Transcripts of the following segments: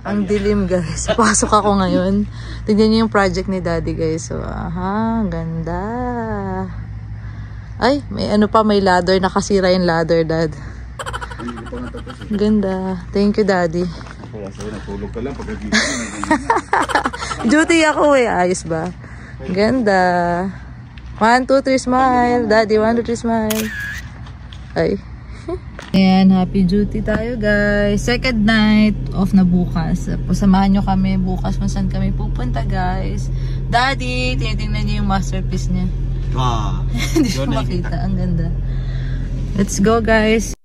Ang dilim guys. Pasok ako ngayon. Tignan niyo yung project ni Daddy guys. So, aha, ganda. Ay, may ano pa, may ladder. Nakasira yung ladder, Dad. Ganda. Thank you, Daddy. Natulog ka lang pagkagising. Duty ako eh. Ayos ba? Ganda. 1, 2, 3, smile. Daddy, 1, 2, 3, smile. Ay. Ayan, happy duty tayo guys. Second night off na bukas. Samahan nyo kami bukas kung saan kami pupunta guys. Daddy, tinitingnan niyo yung masterpiece niya. Hindi ko makita. Ang ganda. Let's go guys.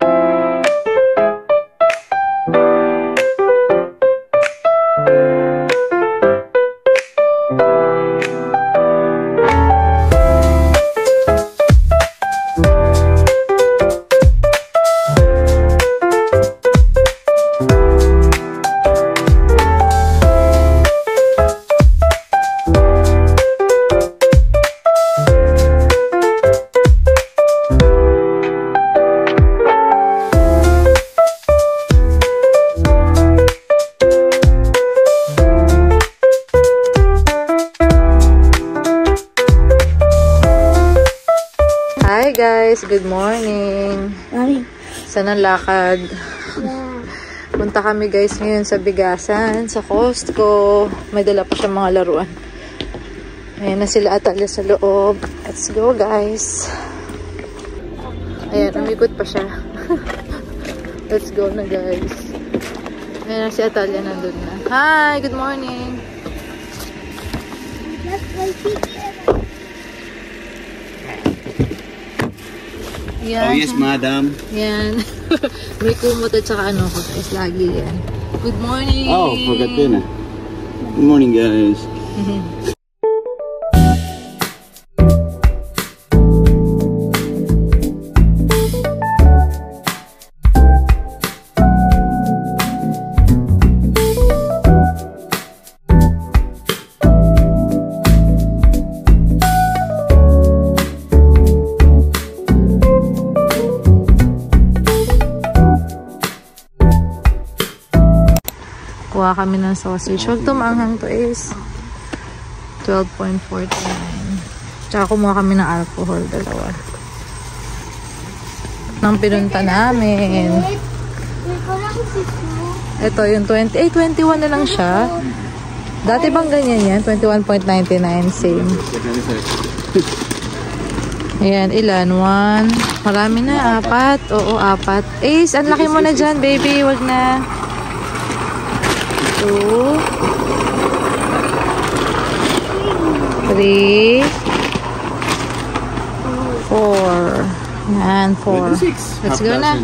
Hi guys, good morning. Saan ang lakad? Punta kami guys ngayon sa bigasan, sa Costco. May dala pa siya mga laruan. Ayan na sila Atalia sa loob. Let's go guys. Ayan, umikot pa siya. Let's go na guys. Ayan na si Atalia, nandun na. Hi, good morning. Yan. Oh yes, madam. Yan. May kumot at saka ano ko guys. Lagi yan. Good morning. Oh, forgot din. Good morning, guys. Kuha kami ng sausage. Huwag tumanghang to is 12.49. Tsaka kumuha kami ng alcohol, dalawa. Nang pinunta namin. Ito yung 20. Eh, 21 na lang siya. Dati bang ganyan yan? 21.99. Same. Ayan, ilan? 1. Marami na. 4. Oo, 4. Ace, ang laki mo na dyan, baby. Huwag na. 2, 3, 4. Yan, 4. Let's go na.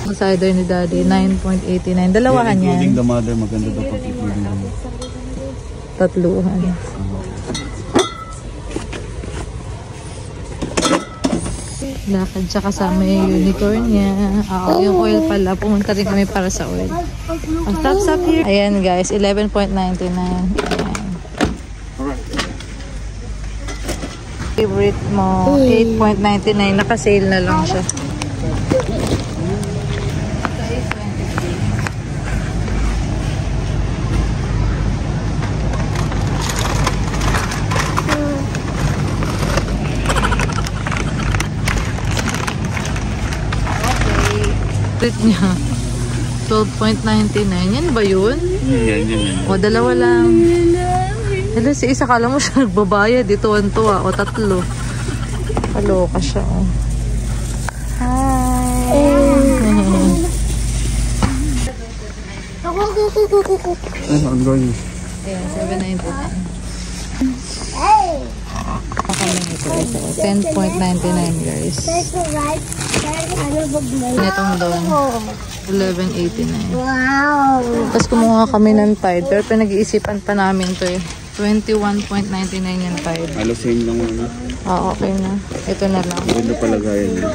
Ang cider ni Daddy, 9.89. Dalawahan yan. Including the mother, maganda daw pag including the mother. Tatluhan. Lakad siya kasama yung unicorn niya. Oo, yung oil pala. Pumunta rin kami para sa oil. Ang stop here. Ayan guys, 11.99. Ayan. Favorite mo, 8.99. Naka-sale na lang siya. Niya 12.99. Yan ba yun? Yan. O, dalawa lang. Hala, si isa, kala mo siya nagbabayad. Dito, 1 to o 3. Kaloka siya, o. Hi! I'm going. Ayan, 7.99. Ito. 10.99 guys. Itong doon. 11.89. Wow! Tapos kumuha kami ng Tide. Pero pinag-iisipan pa namin to eh. 21.99 yung Tide. Halos same lang muna. Okay na. Ito na lang. Ganda palagayan niya.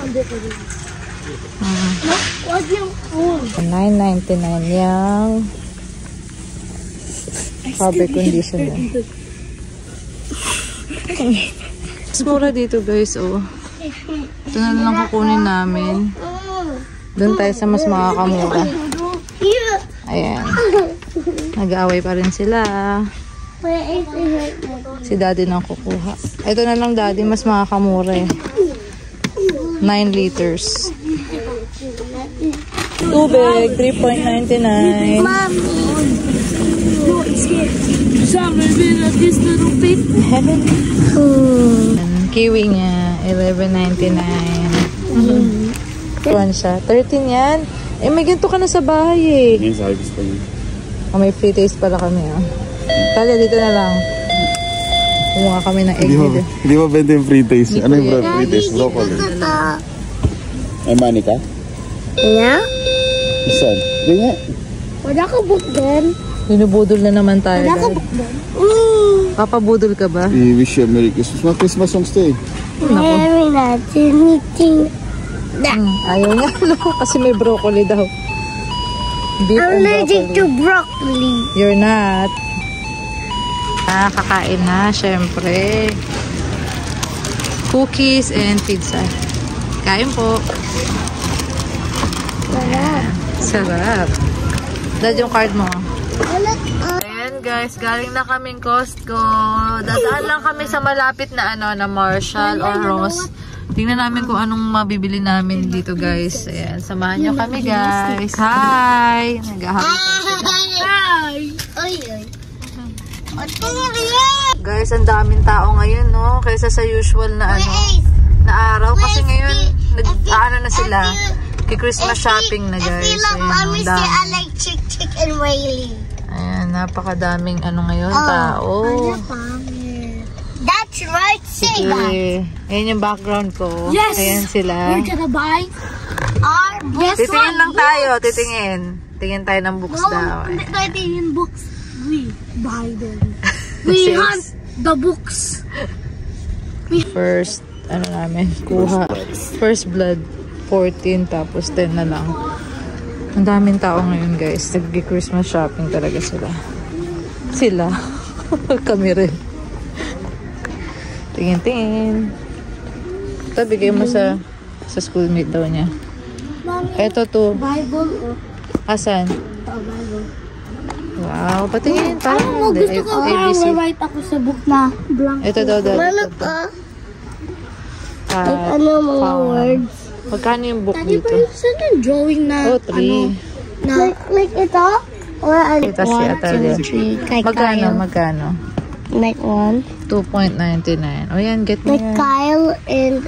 Wag yung food. 9.99 yung fabric conditioner. Mas mura dito guys, oh. Ito na lang kukunin namin. Doon tayo sa mas makakamura. Yeah. Ayan. Nag-aaway pa rin sila. Si daddy nang kukuha. Ito na lang daddy, mas makakamura eh. 9 liters. Tubig, 3.99. Kiwi niya, 11.99. Kuwan siya. 13 yan. Eh, may ganito ka na sa bahay eh. Ngayon sa harvest pa niya. Oh, may free taste pala kami oh. Talia, dito na lang. Kumuha kami ng egg dito. Hindi ba benta yung free taste? Ano yung free taste? Broccoli. Ay, mani ka? Yeah? Saan? Hindi nga. Wala ka book din. Binubudol na naman tayo. Wala ka Dad. book din. Papabudol ka ba? I-wish you a Merry Christmas. Mga Christmas songs to eh. Very nice. Anything. Ayaw niya, no? Kasi may broccoli daw. Beef I'm and allergic broccoli. to broccoli. You're not. Kakain na, syempre. Cookies and pizza. Kain po. Sarap. Dad, yung card mo. Ayan guys, galing na kaming Costco. Dadaan lang kami sa malapit na na Marshall or Ross. Tingnan namin kung anong mabibili namin dito guys. Ayan, samahan nyo kami guys. Hi! Naghahabol pa sila. Guys, ang daming tao ngayon, no? Kaysa sa usual na na araw. Kasi ngayon, na sila. Christmas shopping na guys. Ayan, ayan, napakadaming ngayon tao. That's right, say that. Ayan yung background ko. Yes. Ayan sila. We're gonna buy our best Titingin lang tayo, titingin. Tingin tayo ng books daw. in books. We buy them. We hunt the books. First, namin, kuha. First blood, 14, tapos 10 na lang. Ang daming tao ngayon guys. Nag-Christmas shopping talaga sila. Kami rin. Tingin-tingin. Ito, bigay mo sa schoolmate daw niya. Ito to. Bible. Asan? Bible. Wow, patingin. Ano, gusto ko ABC. write ako sa book na blank. Ito daw. Ano mga words? Magkano yung book Tadi dito? ba saan yung drawing na? Oh, 3. Like ito? Or Ito si Atalia. Magkano? Like 1. 2.99. O yan, get mo Like yan. Kyle and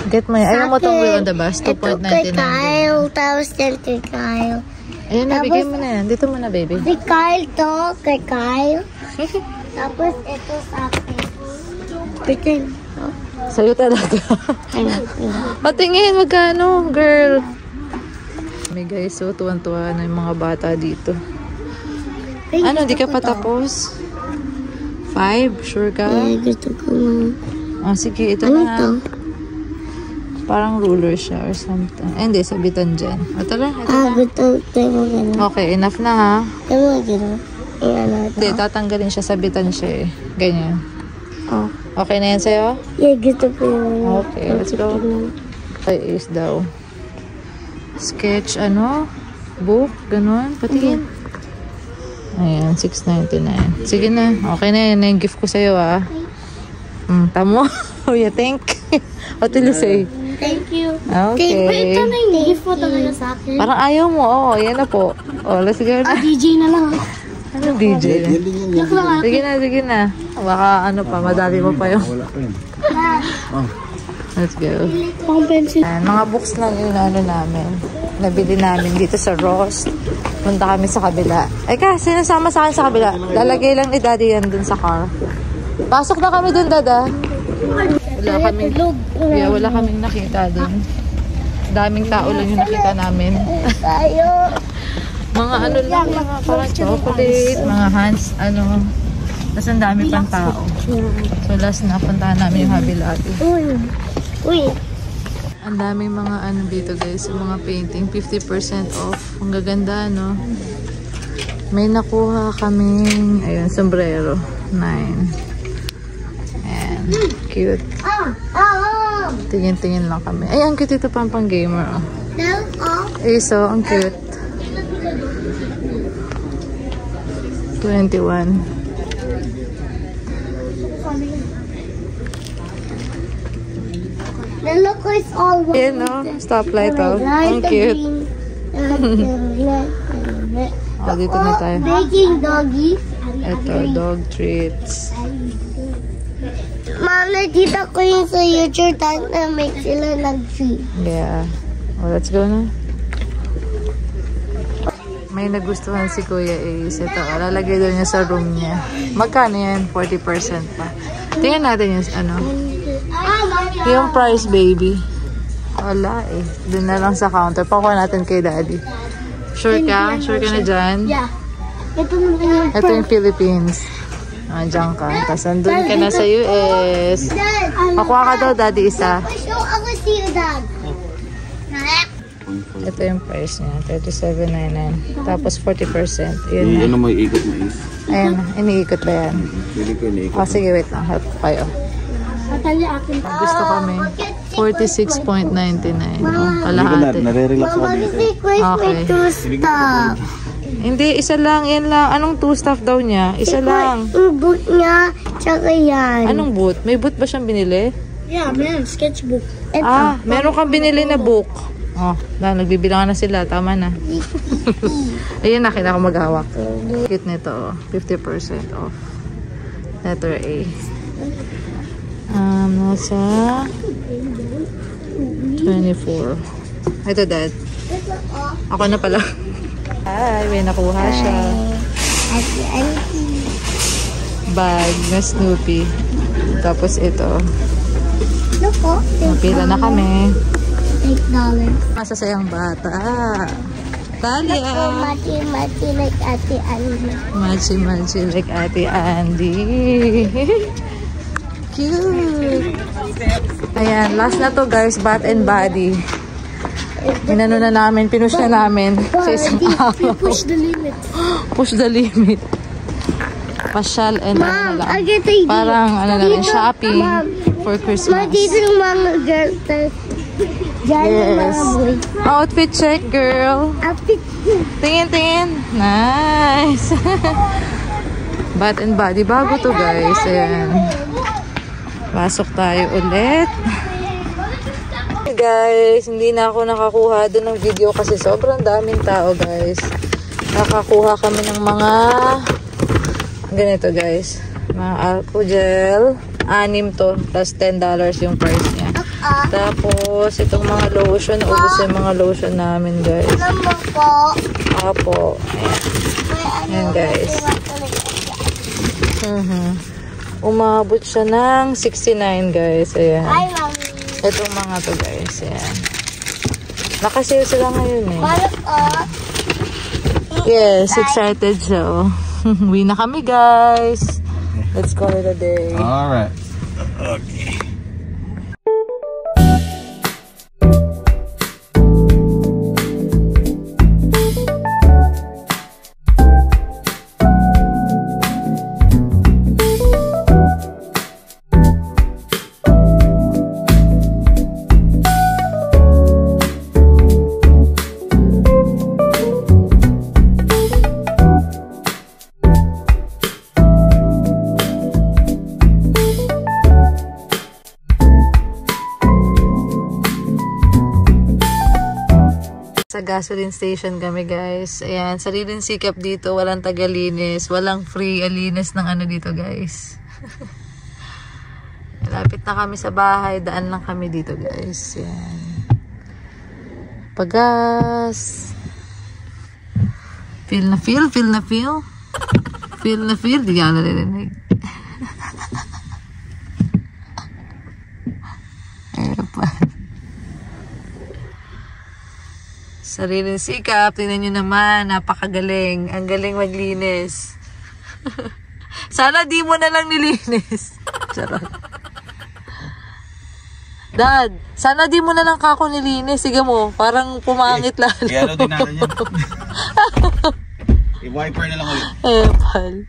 Get mo yan. Ayaw mo itong wheel on the bus. Ito kay 2.99. Kyle. Tapos yan kay Kyle. Ayun na, bigay mo na yan. Dito mo na, baby. Si Kyle to kay Kyle. Tapos ito sa akin. Pitin. Sa'yo talaga. Patingin, magkano, girl? May guys, so tuwan-tuwa na yung mga bata dito. Ano, di ka pa tapos? 5? Sure ka? Gusto ko na. Sige, ito Ano na. to? Parang ruler siya or something. Hindi, sabitan dyan. O, tara, ito na. Gusto mo gano'n. Okay, enough na ha. Gusto mo gano'n. Hindi, tatanggalin siya, sabitan siya eh. Ganyan. Oh. Okay na yan sa'yo? Yeah, gusto ko yun. Okay, let's go. Ay, is daw. Sketch, book, ganun, patingin. Ayan, $6.99. Sige na, okay na yan. Yung gift ko sa'yo, ah. Tamo. What do you think? What will you say? Thank you. Okay. Ito na yung gift mo talaga sa akin. Parang ayaw mo. Oo, yan na po. Oh, let's go na. DJ na lang. Ano DJ? Yan din yan. Sige na. Baka madali mo pa yung... Wala pa yun. Let's go. Pang pencil. Ayan, mga books lang yung namin. Nabili namin dito sa Ross. Punta kami sa kabila. Sinasama sa akin sa kabila. Lalagay lang ni Daddy yan dun sa car. Pasok na kami dun, Dada. Wala kaming nakita dun. Daming tao lang yung nakita namin. Tayo. Mga lang, mga parang chocolate, mga hands, Tapos ang dami pang tao. So last na, puntahan namin yung Hobby Lobby. Uy. Ang daming mga dito guys, yung mga painting, 50% off. Ang gaganda, no? May nakuha kaming, ayun, sombrero. 9. Ayan, cute. Tingin-tingin lang kami. Ay, ang cute ito pang gamer. Oh. So, ang cute. 21. The look is all white. Yan, no? Stoplight, oh. Ang cute. Oh, dito na tayo. Baking doggy. Ito, dog treats. Mom, nakita ko yung sa YouTube na make sila nag-treat. Yeah. Oh, let's go na. May nagustuhan si Kuya Ace. Ito, lalagay doon niya sa room niya. Magkano yan? 40% pa. Tingnan natin yung ano. Yung price, baby. Wala eh. Doon na lang sa counter. Pakuha natin kay Daddy. Sure ka? Sure ka na dyan? Yeah. Ito Ito yung Philippines. Diyan ka. Tapos andun ka na sa US. Pakuha ka daw, Daddy, isa. I will see you, Dad. Ito yung price niya. 37.99. Tapos 40%. Yun na. Ano mo iikot na is? Ayan. Iniikot ba yan? Pili ko iniikot. Oh, sige, wait lang. Help ko kayo. Gusto kami. 46.99. Oh, kalahati. Nare-relax Mama, kami. kasi Chris may two stuff. Hindi, isa lang. Yan lang. Anong two stuff daw niya? Isa lang. Yung boot niya, tsaka yan. Anong boot? May boot ba siyang binili? Yeah, man, sketchbook. Ah, meron kang binili na book. Oh, nagbibilangan na sila. Tama na. Ayun, nakita ko maghawak. Cute nito. Oh. 50% off. Letter A. Nasa 24. Ito, Dad. Ako na pala. Ay, may nakuha siya. Bag na Snoopy. Tapos ito. Napila na kami. $8. Masasayang bata. Talia. Machi-machi like Ate Andy. Machi-machi like Ate Andy. Cute. Ayan, last na to guys, Bath and Body. Inano na namin, pinush na namin sa isang araw. Push the limit. Push the limit. Pasyal and ano na lang. Parang Parang ano na lang, shopping for Christmas. dito yung mga girl. Diyan yung mga Yes. boy. Outfit check, girl. Outfit. Tingin. Nice. Bath and Body. Bago to guys. Ayan. Pasok tayo ulit. Hey guys, hindi na ako nakakuha doon ng video kasi sobrang daming tao guys. Nakakuha kami ng mga ganito guys. Mga alcohol gel. 6 to. Plus $10 yung price niya. Tapos itong mga lotion. Ubus yung mga lotion namin guys. Ano po? Apo. Ayan guys. Umabot siya ng 69 guys. Ayan. Hi, Mami. Itong mga to guys. Ayan. Nakasale sila ngayon eh. Ano po? Yes, excited siya oh. Uwi na kami guys. Let's call it a day. Alright. Sa gasoline station kami guys. Ayan, sariling sikap dito. Walang tagalinis. Walang free alinis ng ano dito guys. Malapit na kami sa bahay. Daan lang kami dito guys. Ayan. Pagas. Feel na feel. Feel na feel. Feel na feel. Di ka narinig. Sariling sikap. Tingnan nyo naman. Napakagaling. Ang galing maglinis. Sana di mo na lang nilinis. Charot. Dad, sana di mo na lang kako nilinis. Sige mo. Parang pumangit lalo. Kaya din natin yan. I-wiper na lang ulit. Eh, pal.